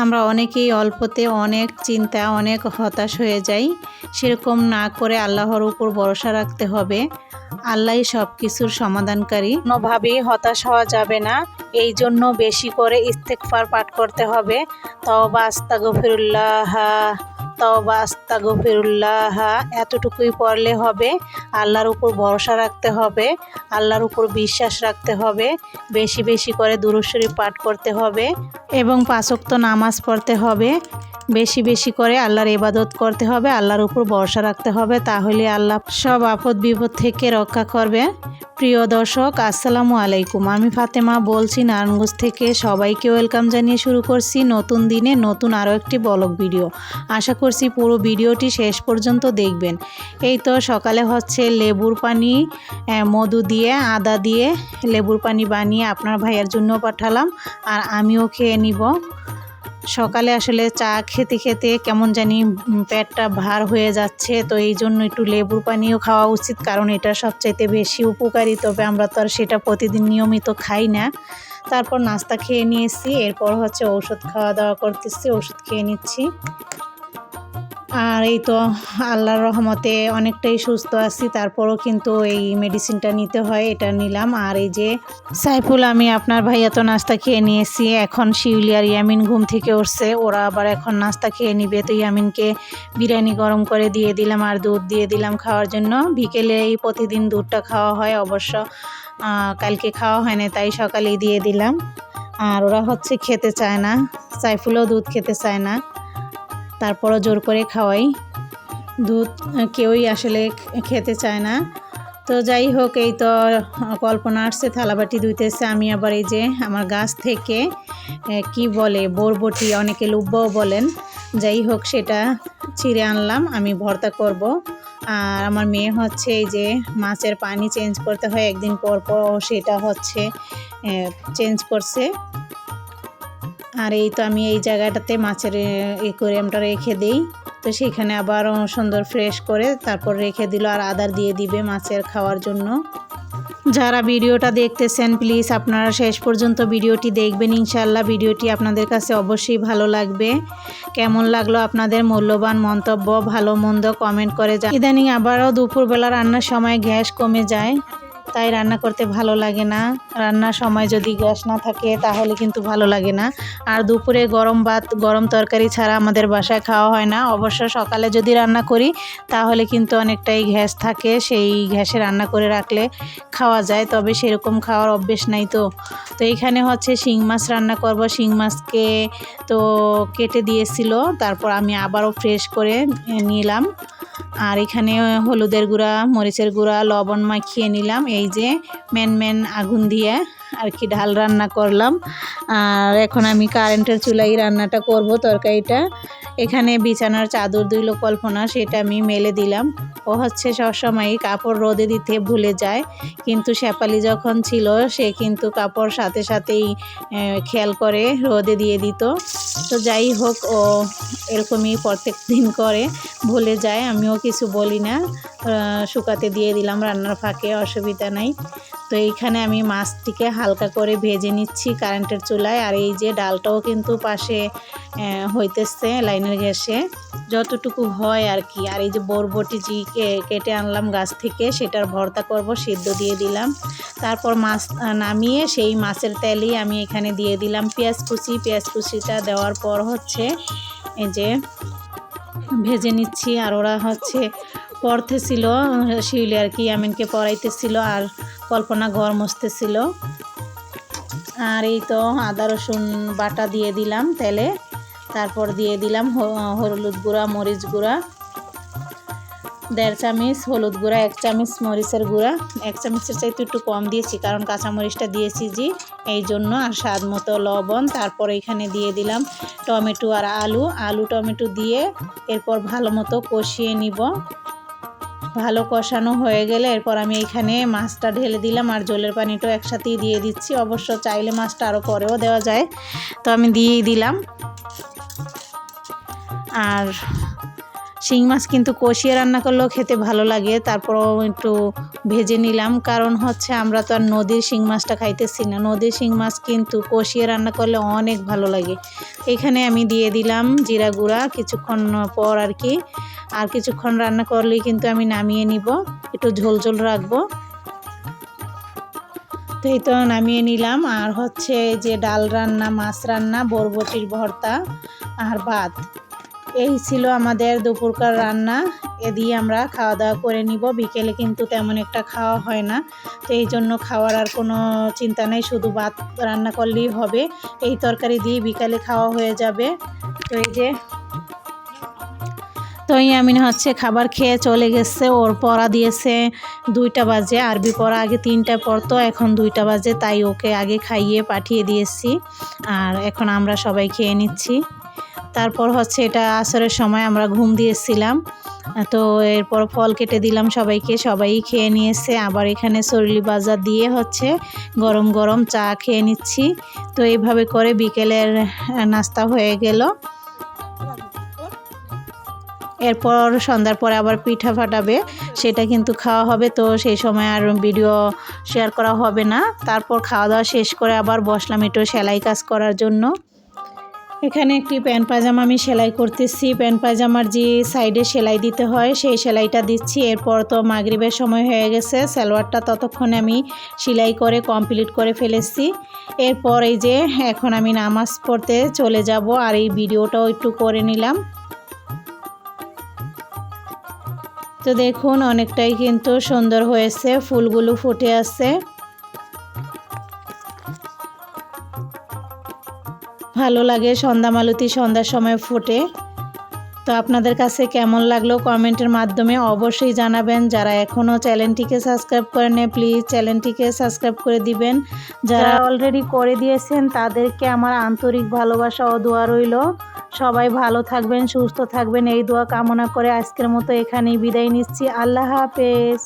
আমরা অনেকেই অল্পতে অনেক চিন্তা অনেক হতাশ হয়ে যাই। সেরকম না করে আল্লাহর উপর ভরসা রাখতে হবে। আল্লাহই সব কিছুর সমাধানকারী। কোনোভাবেই হতাশ হওয়া যাবে না। এই জন্য বেশি করে ইস্তেগফার পাঠ করতে হবে। তওবা আস্তাগফিরুল্লাহ, তওবা আস্তাগফিরুল্লাহ, এতটুকুই পড়লে হবে। আল্লাহর উপর ভরসা রাখতে হবে, আল্লাহর উপর বিশ্বাস রাখতে হবে। বেশি বেশি করে দুরূদ শরীফ পাঠ করতে হবে এবং 5 ওয়াক্ত নামাজ পড়তে হবে। বেশি বেশি করে আল্লাহর ইবাদত করতে হবে, আল্লাহর উপর ভরসা রাখতে হবে। তাহলে আল্লাহ সব আপদ বিপদ থেকে রক্ষা করবে। প্রিয় দর্শক, আসসালামু আলাইকুম। আমি ফাতেমা বলছি নারায়ণগঞ্জ থেকে। সবাইকে ওয়েলকাম জানিয়ে শুরু করছি নতুন দিনে নতুন আরও একটি ব্লগ ভিডিও। আশা করছি পুরো ভিডিওটি শেষ পর্যন্ত দেখবেন। এই তো সকালে হচ্ছে লেবুর পানি, মধু দিয়ে আদা দিয়ে লেবুর পানি বানিয়ে আপনার ভাইয়ের জন্য পাঠালাম, আর আমিও খেয়ে নিব। সকালে আসলে চা খেতে খেতে কেমন জানি পেটটা ভার হয়ে যাচ্ছে, তো এই জন্য একটু লেবুর পানিও খাওয়া উচিত, কারণ এটা সবচাইতে বেশি উপকারী। তবে আমরা তো আর সেটা প্রতিদিন নিয়মিত খাই না। তারপর নাস্তা খেয়ে নিয়েছি, এরপর হচ্ছে ওষুধ খাওয়া দাওয়া করতেছি, ওষুধ খেয়ে নিচ্ছি। আর এই তো আল্লাহর রহমতে অনেকটাই সুস্থ আছি, তারপরও কিন্তু এই মেডিসিনটা নিতে হয়, এটা নিলাম। আর এই যে সাইফুল, আমি আপনার ভাইয়া তো নাস্তা খেয়ে নিয়েছি। এখন শিউলি আর ইয়ামিন ঘুম থেকে উঠছে, ওরা আবার এখন নাস্তা খেয়ে নিবে। তো ইয়ামিনকে বিরিয়ানি গরম করে দিয়ে দিলাম আর দুধ দিয়ে দিলাম খাওয়ার জন্য। বিকেলে এই প্রতিদিন দুধটা খাওয়া হয়, অবশ্য কালকে খাওয়া হয় না, তাই সকালেই দিয়ে দিলাম। আর ওরা হচ্ছে খেতে চায় না, সাইফুলও দুধ খেতে চায় না, তারপরও জোর করে খাওয়াই। দুধ কেউই আসলে খেতে চায় না। তো যাই হোক, এই তো কল্পনা আসছে থালাবাটি ধুইতেছে। আমি আবার এই যে আমার গাছ থেকে কি বলে বরবটি, অনেকে লুব্বাও বলেন, যাই হোক সেটা ছিঁড়ে আনলাম, আমি ভর্তা করব। আর আমার মেয়ে হচ্ছে এই যে মাছের পানি চেঞ্জ করতে হয় একদিন পর পর, সেটা হচ্ছে চেঞ্জ করছে। আর এই তো আমি এই জায়গাটাতে মাছের অ্যাকোয়ারিয়ামটা রেখে দিই, তো সেখানে আবার সুন্দর ফ্রেশ করে তারপর রেখে দিল। আর আদার দিয়ে দিবে মাছের খাওয়ার জন্য। যারা ভিডিওটা দেখতেছেন প্লিজ আপনারা শেষ পর্যন্ত ভিডিওটি দেখবেন, ইনশাআল্লাহ ভিডিওটি আপনাদের কাছে অবশ্যই ভালো লাগবে। কেমন লাগলো আপনাদের মূল্যবান মন্তব্য, ভালো মন্দ কমেন্ট করে যান। ইদানিং আবারও দুপুরবেলা রান্নার সময় গ্যাস কমে যায়, তাই রান্না করতে ভালো লাগে না। রান্নার সময় যদি গ্যাস না থাকে তাহলে কিন্তু ভালো লাগে না। আর দুপুরে গরম ভাত গরম তরকারি ছাড়া আমাদের বাসায় খাওয়া হয় না। অবশ্য সকালে যদি রান্না করি তাহলে কিন্তু অনেকটাই গ্যাস থাকে, সেই গ্যাসে রান্না করে রাখলে খাওয়া যায়, তবে সেরকম খাওয়ার অভ্যেস নাই। তো এইখানে হচ্ছে শিং মাছ রান্না করব। শিং মাছকে তো কেটে দিয়েছিল, তারপর আমি আবারও ফ্রেশ করে নিলাম। আর এখানে হলুদের গুঁড়া, মরিচের গুঁড়া, লবণ মাখিয়ে নিলাম। এই যে মেন আগুন দিয়ে আর কি ঢাল রান্না করলাম। আর এখন আমি কারেন্টের চুলাই রান্নাটা করব, তরকারিটা। এখানে বিছানার চাদর ধুইলো কল্পনা, সেটা আমি মেলে দিলাম। ও হচ্ছে সবসময় কাপড় রোদে দিতে ভুলে যায়, কিন্তু শেফালি যখন ছিল সে কিন্তু কাপড় সাথে সাথেই খেয়াল করে রোদে দিয়ে দিত। তো যাই হোক, ও এরকমই প্রত্যেক দিন করে, ভুলে যায়, আমিও কিছু বলি না, শুকাতে দিয়ে দিলাম রান্নার ফাঁকে, অসুবিধা নাই। তো এইখানে আমি মাছটিকে হালকা করে ভেজে নিচ্ছি কারেন্টের চুলায়। আর এই যে ডালটাও কিন্তু পাশে হইতেছে লাইনের গ্যাসে, যতটুকু হয় আর কি। আর এই যে বরবটি কেটে আনলাম গাছ থেকে, সেটার ভর্তা করব, সিদ্ধ দিয়ে দিলাম। তারপর মাছ নামিয়ে সেই মাছের তেলেই আমি এখানে দিয়ে দিলাম পেঁয়াজ কুচি। পেঁয়াজ কুচিটা দেওয়ার পর হচ্ছে এই যে ভেজে নিচ্ছি। আর ওরা হচ্ছে পড়তেছিল, শিউলি আর কি ইয়ামিনকে পড়াইতেছিল, আর কল্পনা ঘর মুছতেছিল। আর এই তো আদা রসুন বাটা দিয়ে দিলাম তেলে, তারপর দিয়ে দিলাম হলুদ গুঁড়া, মরিচ গুঁড়া 1.5 চামচ, হলুদ গুঁড়া 1 চামচ, মরিচের গুঁড়া 1 চামচের চাইতে একটু কম দিয়েছি, কারণ কাঁচামরিচটা দিয়েছি যে এই জন্য। আর স্বাদ মতো লবণ। তারপর এখানে দিয়ে দিলাম টমেটো আর আলু টমেটো দিয়ে এরপর ভালো মতো কষিয়ে নিব। ভালো কষানো হয়ে গেলে এরপর আমি এখানে মাছটা ঢেলে দিলাম, আর জলের পানিটাও একসাথেই দিয়ে দিচ্ছি। অবশ্য চাইলে মাছটা আরও পরেও দেওয়া যায়, তো আমি দিয়েই দিলাম। আর শিং মাছ কিন্তু কষিয়ে রান্না করলেও খেতে ভালো লাগে, তারপরও একটু ভেজে নিলাম, কারণ হচ্ছে আমরা তো আর নদীর শিং মাছটা খাইতেছি না। নদীর শিং মাছ কিন্তু কষিয়ে রান্না করলে অনেক ভালো লাগে। এখানে আমি দিয়ে দিলাম জিরা গুঁড়া কিছুক্ষণ পর আর কি, আর কিছুক্ষণ রান্না করলেই কিন্তু আমি নামিয়ে নিব, একটু ঝোল ঝোল রাখবো। তো এই তো নামিয়ে নিলাম। আর হচ্ছে যে ডাল রান্না, মাছ রান্না, বরবটির ভর্তা আর ভাত, এই ছিল আমাদের দুপুরকার রান্না। এ দিয়ে আমরা খাওয়া দাওয়া করে নিব। বিকেলে কিন্তু তেমন একটা খাওয়া হয় না, তো এই জন্য খাওয়ার আর কোনো চিন্তা নেই, শুধু ভাত রান্না করলেই হবে। এই তরকারি দিয়ে বিকালে খাওয়া হয়ে যাবে। তো এই যে তো ইয়ামিন হচ্ছে খাবার খেয়ে চলে গেছে, ওর পড়া দিয়েছে 2টা বাজে, আরবি পড়া আগে 3টায় পড়তো, এখন 2টা বাজে, তাই ওকে আগে খাইয়ে পাঠিয়ে দিয়েছি। আর এখন আমরা সবাই খেয়ে নিচ্ছি। তারপর হচ্ছে এটা আসরের সময় আমরা ঘুম দিয়েছিলাম, তো এরপর ফল কেটে দিলাম সবাইকে, সবাই খেয়ে নিয়েছে। আবার এখানে সরলি বাজার দিয়ে হচ্ছে গরম গরম চা খেয়ে নিচ্ছি। তো এইভাবে করে বিকেলের নাস্তা হয়ে গেল। এরপর সন্ধ্যার পরে আবার পিঠা ফাটাবে, সেটা কিন্তু খাওয়া হবে, তো সেই সময় আর ভিডিও শেয়ার করা হবে না। তারপর খাওয়া দাওয়া শেষ করে আবার বসলাম একটু সেলাই কাজ করার জন্য। এখানে একটি প্যান্ট পায়জামা আমি সেলাই করতেছি। প্যান্ট পায়জামার যে সাইডে সেলাই দিতে হয় সেই সেলাইটা দিচ্ছি। এরপর তো মাগরিবের সময় হয়ে গেছে, সালোয়ারটা ততক্ষণে আমি সেলাই করে কমপ্লিট করে ফেলেছি। এরপর এই যে এখন আমি নামাজ পড়তে চলে যাব, আর এই ভিডিওটাও একটু করে নিলাম। তো দেখুন অনেকটাই কিন্তু সুন্দর হয়েছে, ফুলগুলো ফুটে আছে, ভালো লাগে। সন্ধ্যা মালতী সন্ধ্যার সময় ফোটে। তো আপনাদের কাছে কেমন লাগলো কমেন্টের মাধ্যমে অবশ্যই জানাবেন। যারা এখনও চ্যানেলটিকে সাবস্ক্রাইব করেন নাই প্লিজ চ্যানেলটিকে সাবস্ক্রাইব করে দিবেন। যারা অলরেডি করে দিয়েছেন তাদেরকে আমার আন্তরিক ভালোবাসা ও দোয়া রইল। সবাই ভালো থাকবেন, সুস্থ থাকবেন, এই দোয়া কামনা করে আজকের মতো এখানেই বিদায় নিচ্ছি। আল্লাহ হাফেজ।